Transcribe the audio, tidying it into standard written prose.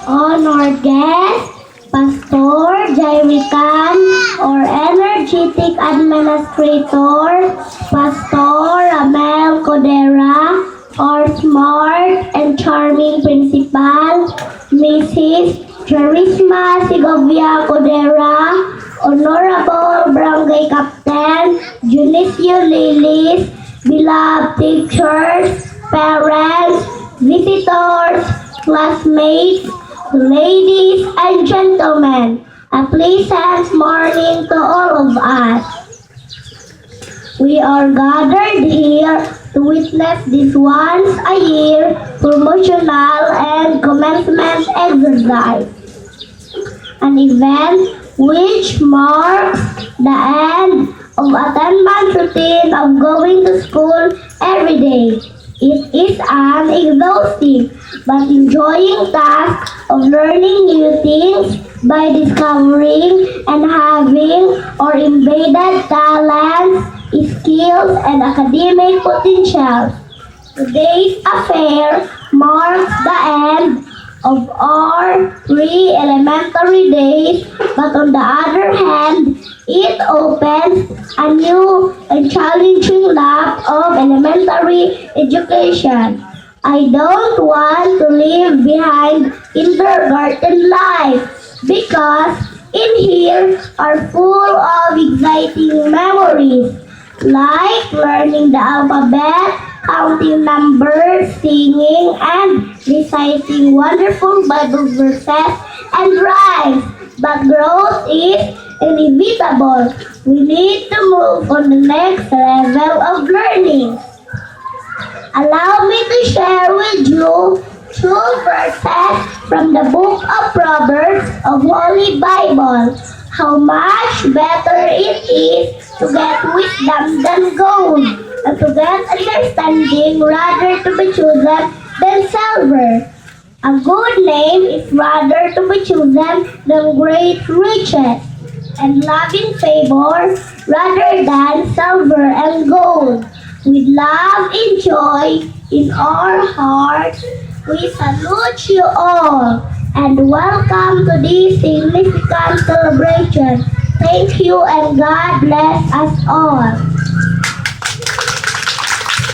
honored guest, Pastor Jairican, or energetic administrator, Pastor Ramel Codera, or smart and charming principal, Mrs. Charisma Segovia Codera, Honorable Barangay Captain, Junicio Lilis, beloved teachers, parents, visitors, classmates, ladies and gentlemen, a pleasant morning to all of us. We are gathered here to witness this once a year promotional and commencement exercise, an event which marks the end of a 10-month routine of going to school every day. It is an exhausting but enjoying task of learning new things by discovering and having or embedded talents, skills, and academic potential. Today's affair marks the end of our pre-elementary days, but on the other hand, it opens a new and challenging lap of elementary education. I don't want to leave behind kindergarten life because in here are full of exciting memories, like learning the alphabet, counting numbers, singing, and reciting wonderful Bible verses and rhymes. But growth is inevitable. We need to move on the next level of learning. Allow me to share with you two verses from the book of Proverbs of Holy Bible. How much better it is to get wisdom than gold, and to get understanding rather to be chosen than silver. A good name is rather to be chosen than great riches, and loving favor rather than silver and gold. With love and joy in our hearts, we salute you all and welcome to this significant celebration. Thank you and God bless us all.